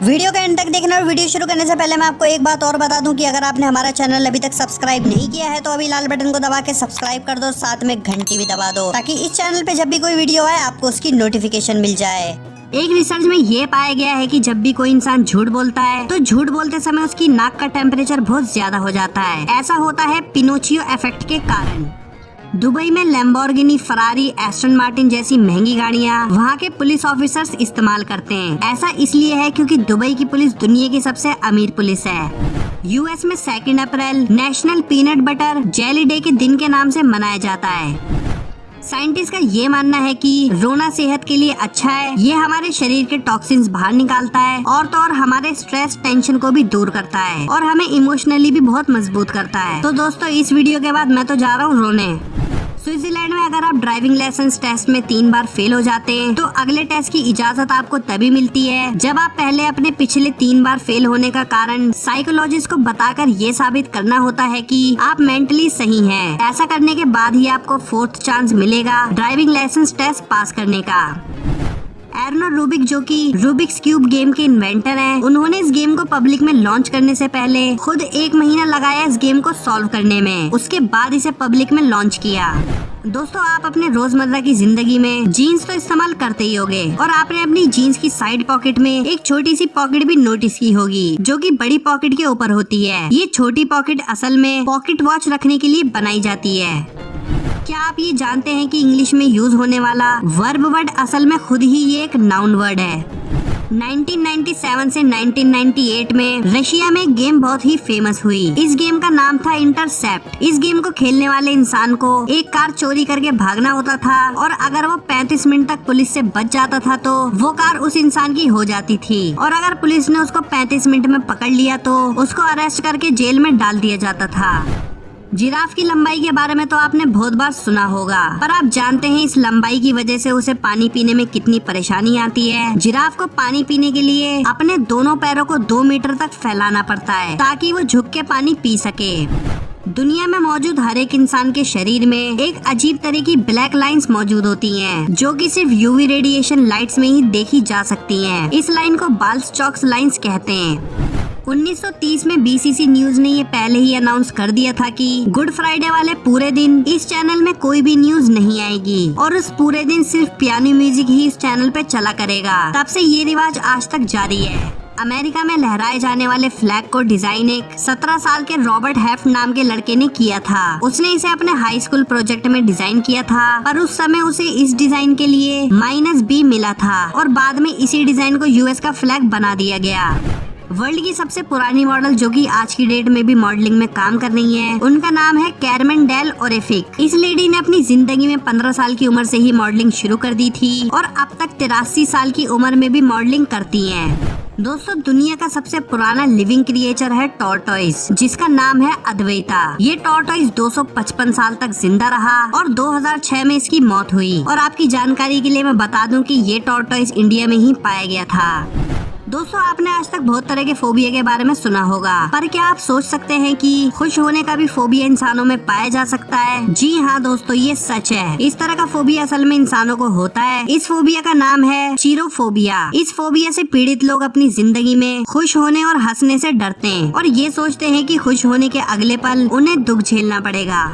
Video के and तक देखना और वीडियो शुरू करने से पहले मैं आपको एक बात और बता दूं कि अगर आपने हमारा चैनल अभी तक सब्सक्राइब नहीं किया है तो अभी लाल बटन को दबा के सब्सक्राइब कर दो, साथ में घंटी भी दबा दो ताकि इस चैनल पे जब भी कोई वीडियो आए आपको उसकी नोटिफिकेशन मिल जाए। एक रिसर्च में ये पाया गया है कि जब भी कोई इंसान झूठ बोलता है तो झूठ बोलते समय उसकी नाक का टेम्परेचर बहुत ज्यादा हो जाता है। ऐसा होता है पिनोचियो इफेक्ट के कारण। दुबई में लैम्बोर्गिनी, फरारी, एस्टन मार्टिन जैसी महंगी गाड़ियां वहाँ के पुलिस ऑफिसर्स इस्तेमाल करते हैं। ऐसा इसलिए है क्योंकि दुबई की पुलिस दुनिया की सबसे अमीर पुलिस है। यूएस में 2 अप्रैल national peanut butter jelly day के दिन के नाम से मनाया जाता है। साइंटिस्ट का ये मानना है कि रोना सेहत के लिए अच्छा है। ये हमारे शरीर के टॉक्सिन्स बाहर निकालता है और तो और हमारे स्ट्रेस टेंशन को भी दूर करता है और हमें इमोशनली भी बहुत मजबूत करता है। तो दोस्तों इस वीडियो के बाद मैं तो जा रहा हूँ रोने। स्विट्जरलैंड में अगर आप ड्राइविंग लाइसेंस टेस्ट में 3 बार फेल हो जाते हैं तो अगले टेस्ट की इजाजत आपको तभी मिलती है जब आप पहले अपने पिछले 3 बार फेल होने का कारण साइकोलॉजिस्ट को बताकर ये साबित करना होता है कि आप मेंटली सही हैं। ऐसा करने के बाद ही आपको 4th चांस मिलेगा ड्राइविंग लाइसेंस टेस्ट पास करने का। एर्नो रूबिक जो कि रूबिक्स क्यूब गेम के इन्वेंटर हैं, उन्होंने इस गेम को पब्लिक में लॉन्च करने से पहले खुद 1 महीना लगाया इस गेम को सॉल्व करने में। उसके बाद इसे पब्लिक में लॉन्च किया। दोस्तों आप अपने रोजमर्रा की जिंदगी में जीन्स तो इस्तेमाल करते ही होंगे और आपने अपनी जीन्स की साइड पॉकेट में एक छोटी सी पॉकेट भी नोटिस की होगी जो कि बड़ी पॉकेट के ऊपर होती है। ये छोटी पॉकेट असल में पॉकेट वॉच रखने के लिए बनाई जाती है। क्या आप ये जानते हैं कि इंग्लिश में यूज होने वाला वर्ब वर्ड असल में खुद ही ये एक नाउन वर्ड है। 1997 से 1998 में रशिया में एक गेम बहुत ही फेमस हुई। इस गेम का नाम था इंटरसेप्ट। इस गेम को खेलने वाले इंसान को एक कार चोरी करके भागना होता था और अगर वो 35 मिनट तक पुलिस से बच जाता था तो वो कार उस इंसान की हो जाती थी और अगर पुलिस ने उसको 35 मिनट में पकड़ लिया तो उसको अरेस्ट करके जेल में डाल दिया जाता था। जिराफ की लंबाई के बारे में तो आपने बहुत बार सुना होगा, पर आप जानते हैं इस लंबाई की वजह से उसे पानी पीने में कितनी परेशानी आती है। जिराफ को पानी पीने के लिए अपने दोनों पैरों को 2 मीटर तक फैलाना पड़ता है ताकि वो झुक के पानी पी सके। दुनिया में मौजूद हर एक इंसान के शरीर में एक अजीब तरह की ब्लैक लाइंस मौजूद होती हैं, जो कि सिर्फ यूवी रेडिएशन लाइट्स में ही देखी जा सकती हैं। इस लाइन को बाल्स-स्टोक्स लाइंस कहते हैं। 1930 में बीसीसी न्यूज ने ये पहले ही अनाउंस कर दिया था कि गुड फ्राइडे वाले पूरे दिन इस चैनल में कोई भी न्यूज नहीं आएगी और उस पूरे दिन सिर्फ पियानो म्यूजिक ही इस चैनल पे चला करेगा। तब से ये रिवाज आज तक जारी है। अमेरिका में लहराए जाने वाले फ्लैग को डिजाइन एक 17 साल के रॉबर्ट हेफ्ट नाम के लड़के ने किया था। उसने इसे अपने हाई स्कूल प्रोजेक्ट में डिजाइन किया था, पर उस समय उसे इस डिजाइन के लिए -B मिला था और बाद में इसी डिजाइन को यूएस का फ्लैग बना दिया गया। वर्ल्ड की सबसे पुरानी मॉडल जो कि आज की डेट में भी मॉडलिंग में काम कर रही है, उनका नाम है कैरमेन डेल ओरेफिक। इस लेडी ने अपनी जिंदगी में 15 साल की उम्र से ही मॉडलिंग शुरू कर दी थी और अब तक 83 साल की उम्र में भी मॉडलिंग करती हैं। दोस्तों दुनिया का सबसे पुराना लिविंग क्रिएचर है टॉर्टोइस, जिसका नाम है अद्वैता। ये टॉर्टोइस 255 साल तक जिंदा रहा और 2006 में इसकी मौत हुई। और आपकी जानकारी के लिए मैं बता दूं कि ये टॉर्टोइस इंडिया में ही पाया गया था। दोस्तों आपने आज तक बहुत तरह के फोबिया के बारे में सुना होगा, पर क्या आप सोच सकते हैं कि खुश होने का भी फोबिया इंसानों में पाया जा सकता है? जी हाँ दोस्तों, ये सच है। इस तरह का फोबिया असल में इंसानों को होता है। इस फोबिया का नाम है चीरोफोबिया। इस फोबिया से पीड़ित लोग अपनी जिंदगी में खुश होने और हंसने से डरते हैं और ये सोचते हैं कि खुश होने के अगले पल उन्हें दुख झेलना पड़ेगा।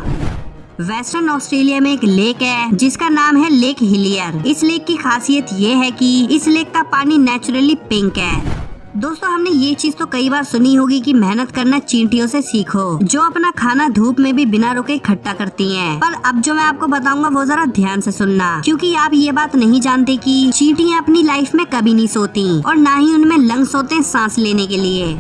वेस्टर्न ऑस्ट्रेलिया में एक लेक है जिसका नाम है लेक हिलियर। इस लेक की खासियत ये है कि इस लेक का पानी नेचुरली पिंक है। दोस्तों हमने ये चीज तो कई बार सुनी होगी कि मेहनत करना चींटियों से सीखो, जो अपना खाना धूप में भी बिना रुके इकट्ठा करती हैं। पर अब जो मैं आपको बताऊंगा वो जरा ध्यान से सुनना, क्योंकि आप ये बात नहीं जानते कि चींटियां अपनी लाइफ में कभी नहीं सोती और ना ही उनमें लंग्स होते हैं सांस लेने के लिए।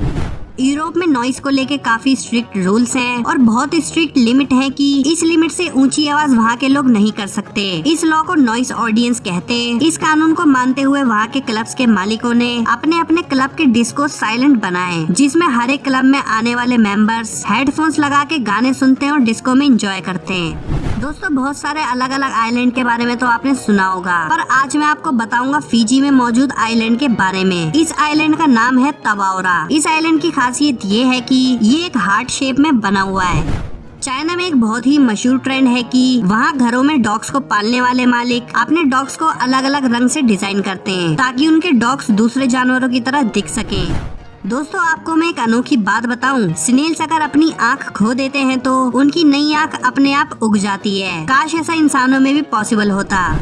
यूरोप में नॉइस को लेके काफी स्ट्रिक्ट रूल्स हैं और बहुत स्ट्रिक्ट लिमिट है कि इस लिमिट से ऊंची आवाज वहाँ के लोग नहीं कर सकते। इस लॉ को नॉइस ऑर्डिनेंस कहते हैं। इस कानून को मानते हुए वहाँ के क्लब्स के मालिकों ने अपने अपने क्लब के डिस्को साइलेंट बनाए, जिसमें हर एक क्लब में आने वाले मेंबर्स हेडफोन्स लगा के गाने सुनते हैं और डिस्को में एंजॉय करते हैं। दोस्तों बहुत सारे अलग अलग आइलैंड के बारे में तो आपने सुना होगा, पर आज मैं आपको बताऊंगा फिजी में मौजूद आइलैंड के बारे में। इस आइलैंड का नाम है तवाओरा। इस आइलैंड की खासियत ये है कि ये एक हार्ट शेप में बना हुआ है। चाइना में एक बहुत ही मशहूर ट्रेंड है कि वहाँ घरों में डॉग्स को पालने वाले मालिक अपने डॉग्स को अलग अलग रंग से डिजाइन करते हैं ताकि उनके डॉग्स दूसरे जानवरों की तरह दिख सकें। दोस्तों आपको मैं एक अनोखी बात बताऊं, स्नेल्स अगर अपनी आँख खो देते हैं तो उनकी नई आँख अपने आप उग जाती है। काश ऐसा इंसानों में भी पॉसिबल होता।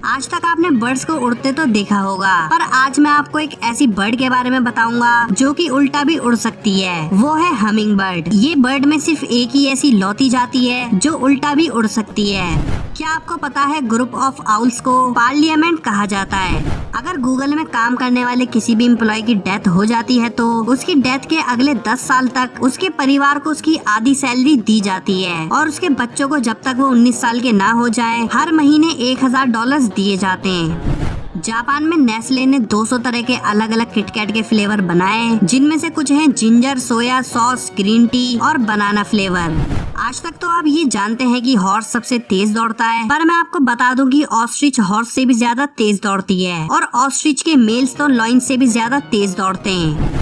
आज तक आपने बर्ड्स को उड़ते तो देखा होगा, पर आज मैं आपको एक ऐसी बर्ड के बारे में बताऊंगा जो कि उल्टा भी उड़ सकती है। वो है हमिंग बर्ड। ये बर्ड में सिर्फ एक ही ऐसी लौती जाती है जो उल्टा भी उड़ सकती है। क्या आपको पता है ग्रुप ऑफ आउल्स को पार्लियामेंट कहा जाता है। अगर गूगल में काम करने वाले किसी भी एम्प्लॉय की डेथ हो जाती है तो उसकी डेथ के अगले 10 साल तक उसके परिवार को उसकी आधी सैलरी दी जाती है और उसके बच्चों को जब तक वो 19 साल के ना हो जाए हर महीने $1000 दिए जाते हैं। जापान में नेस्ले ने 200 तरह के अलग अलग किटकैट के फ्लेवर बनाए, जिनमें से कुछ हैं ginger, soya sauce, green tea और बनाना फ्लेवर। आज तक तो आप ये जानते हैं कि हॉर्स सबसे तेज दौड़ता है, पर मैं आपको बता दूं कि ऑस्ट्रिच हॉर्स से भी ज्यादा तेज दौड़ती है और ऑस्ट्रिच के मेल्स तो लॉइन से भी ज्यादा तेज दौड़ते हैं।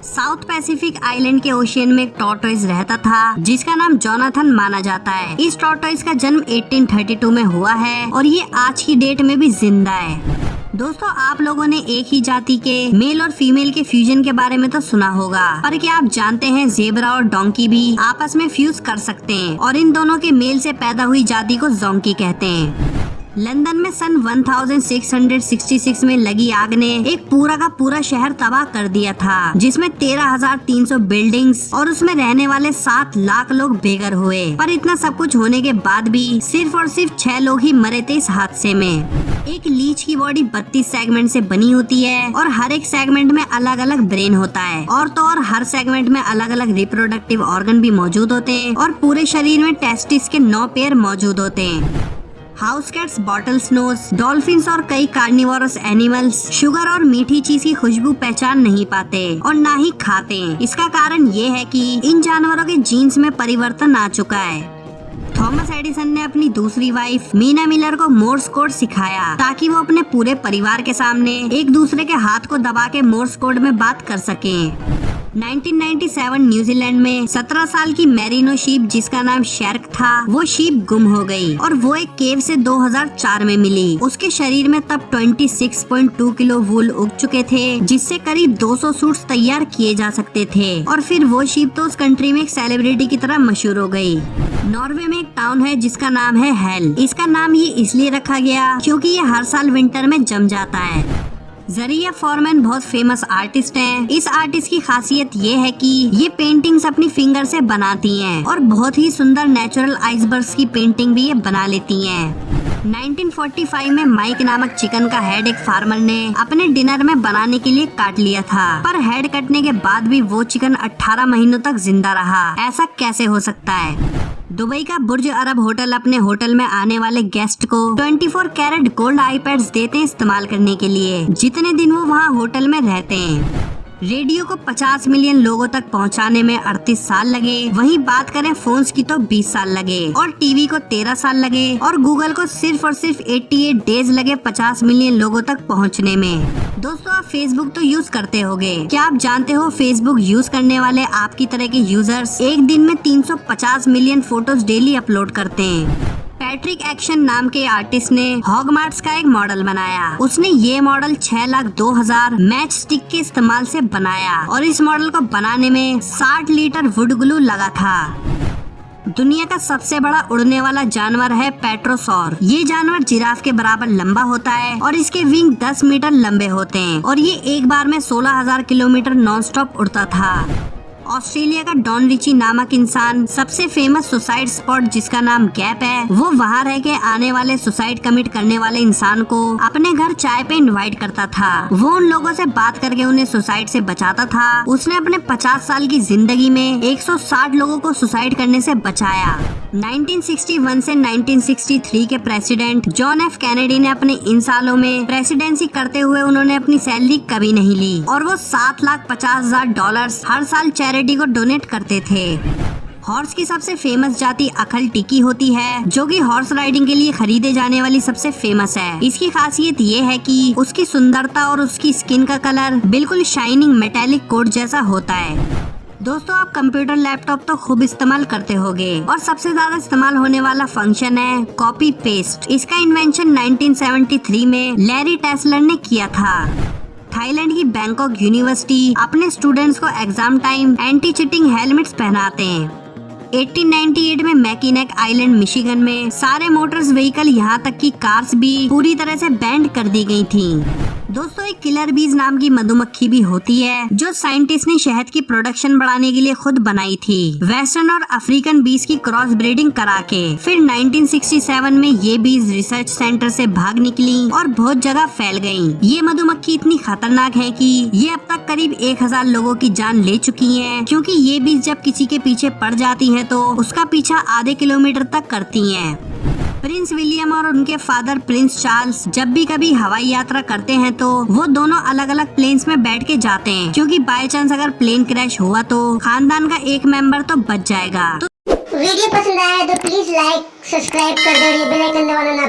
साउथ पैसिफिक आइलैंड के ओशियन में एक टॉर्टोइस रहता था जिसका नाम जोनाथन माना जाता है। इस टॉर्टोइस का जन्म 1832 में हुआ है और ये आज की डेट में भी जिंदा है। दोस्तों आप लोगों ने एक ही जाति के मेल और फीमेल के फ्यूजन के बारे में तो सुना होगा, पर क्या आप जानते हैं जेब्रा और डोंकी भी आपस में फ्यूज कर सकते हैं और इन दोनों के मेल से पैदा हुई जाति को जोंकी कहते हैं। लंदन में सन 1666 में लगी आग ने एक पूरा का पूरा शहर तबाह कर दिया था, जिसमें 13,300 बिल्डिंग्स और उसमें रहने वाले 7 लाख लोग बेघर हुए। पर इतना सब कुछ होने के बाद भी सिर्फ और सिर्फ 6 लोग ही मरे थे इस हादसे में। एक लीच की बॉडी 32 सेगमेंट से बनी होती है और हर एक सेगमेंट में अलग अलग ब्रेन होता है और तो और हर सेगमेंट में अलग अलग रिप्रोडक्टिव ऑर्गन भी मौजूद होते हैं और पूरे शरीर में टेस्टिस के 9 पेयर मौजूद होते हैं। House cats, bottle snows, dolphins और कई कार्निवोरस एनिमल्स शुगर और मीठी चीज की खुशबू पहचान नहीं पाते और ना ही खाते। इसका कारण ये है कि इन जानवरों के जीन्स में परिवर्तन आ चुका है। थॉमस एडिसन ने अपनी दूसरी वाइफ मीना मिलर को मोर्स कोड सिखाया ताकि वो अपने पूरे परिवार के सामने एक दूसरे के हाथ को दबा के मोर्स कोड में बात कर सकें। 1997 न्यूजीलैंड में 17 साल की मेरिनो शीप जिसका नाम शैर्क था, वो शीप गुम हो गई और वो एक केव से 2004 में मिली। उसके शरीर में तब 26.2 किलो वूल उग चुके थे, जिससे करीब 200 सूट्स तैयार किए जा सकते थे और फिर वो शीप तो उस कंट्री में एक सेलिब्रिटी की तरह मशहूर हो गई। नॉर्वे में एक टाउन है जिसका नाम है हेल। इसका नाम ये इसलिए रखा गया क्योंकि ये हर साल विंटर में जम जाता है। जरिया फॉरमैन बहुत फेमस आर्टिस्ट हैं। इस आर्टिस्ट की खासियत ये है कि ये पेंटिंग्स अपनी फिंगर से बनाती हैं और बहुत ही सुंदर नेचुरल आइसबर्ग्स की पेंटिंग भी ये बना लेती हैं। 1945 में माइक नामक चिकन का हेड एक फार्मर ने अपने डिनर में बनाने के लिए काट लिया था, पर हेड कटने के बाद भी वो चिकन 18 महीनों तक जिंदा रहा। ऐसा कैसे हो सकता है? दुबई का बुर्ज अरब होटल अपने होटल में आने वाले गेस्ट को 24 कैरेट गोल्ड आईपैड्स देते हैं इस्तेमाल करने के लिए, जितने दिन वो वहाँ होटल में रहते हैं। रेडियो को 50 मिलियन लोगों तक पहुंचाने में 38 साल लगे, वहीं बात करें फोन्स की तो 20 साल लगे और टीवी को 13 साल लगे और गूगल को सिर्फ और सिर्फ 88 डेज लगे 50 मिलियन लोगों तक पहुंचने में। दोस्तों आप फेसबुक तो यूज करते होंगे। क्या आप जानते हो फेसबुक यूज करने वाले आपकी तरह के यूजर्स एक दिन में 350 मिलियन फोटोज डेली अपलोड करते हैं। पैट्रिक एक्शन नाम के आर्टिस्ट ने हॉगमार्ट्स का एक मॉडल बनाया। उसने ये मॉडल 6,02,000 मैच स्टिक के इस्तेमाल से बनाया और इस मॉडल को बनाने में 60 लीटर वुड ग्लू लगा था। दुनिया का सबसे बड़ा उड़ने वाला जानवर है पेट्रोसॉर। ये जानवर जिराफ के बराबर लंबा होता है और इसके विंग 10 मीटर लंबे होते हैं और ये एक बार में 16,000 किलोमीटर नॉन स्टॉप उड़ता था। ऑस्ट्रेलिया का डॉन रिची नामक इंसान सबसे फेमस सुसाइड स्पॉट जिसका नाम गैप है, वो वहाँ रह के आने वाले सुसाइड कमिट करने वाले इंसान को अपने घर चाय पे इनवाइट करता था। वो उन लोगों से बात करके उन्हें सुसाइड से बचाता था। उसने अपने 50 साल की जिंदगी में 160 लोगों को सुसाइड करने से बचाया। 1961 से 1963 के प्रेसिडेंट जॉन एफ कैनेडी ने अपने इन सालों में प्रेसिडेंसी करते हुए उन्होंने अपनी सैलरी कभी नहीं ली और वो $7,50,000 हर साल चैरिटी को डोनेट करते थे। हॉर्स की सबसे फेमस जाति अखल टिकी होती है, जो कि हॉर्स राइडिंग के लिए खरीदे जाने वाली सबसे फेमस है। इसकी खासियत ये है कि उसकी सुंदरता और उसकी स्किन का कलर बिल्कुल शाइनिंग मेटेलिक कोट जैसा होता है। दोस्तों आप कंप्यूटर लैपटॉप तो खूब इस्तेमाल करते होंगे और सबसे ज्यादा इस्तेमाल होने वाला फंक्शन है कॉपी पेस्ट। इसका इन्वेंशन 1973 में लैरी टेस्लर ने किया था। थाईलैंड की बैंकॉक यूनिवर्सिटी अपने स्टूडेंट्स को exam time anti cheating helmets पहनाते हैं। 1898 में मैकिनेक आइलैंड मिशिगन में सारे मोटर्स व्हीकल यहाँ तक कि कार्स भी पूरी तरह से बैंड कर दी गई थी। दोस्तों एक किलर बीज नाम की मधुमक्खी भी होती है जो साइंटिस्ट ने शहद की प्रोडक्शन बढ़ाने के लिए खुद बनाई थी। वेस्टर्न और अफ्रीकन बीज की क्रॉस ब्रीडिंग करा के फिर 1967 में ये बीज रिसर्च सेंटर से भाग निकली और बहुत जगह फैल गयी। ये मधुमक्खी इतनी खतरनाक है कि ये अब तक करीब 1000 लोगों की जान ले चुकी है, क्योंकि ये बीज जब किसी के पीछे पड़ जाती है तो उसका पीछा आधे किलोमीटर तक करती है। प्रिंस विलियम और उनके फादर प्रिंस चार्ल्स जब भी कभी हवाई यात्रा करते हैं तो वो दोनों अलग अलग प्लेन्स में बैठ के जाते हैं, क्योंकि बाय चांस अगर प्लेन क्रैश हुआ तो खानदान का एक मेंबर तो बच जाएगा। वीडियो पसंद आया तो प्लीज लाइक सब्सक्राइब कर दो, बेल आइकन दबाना ना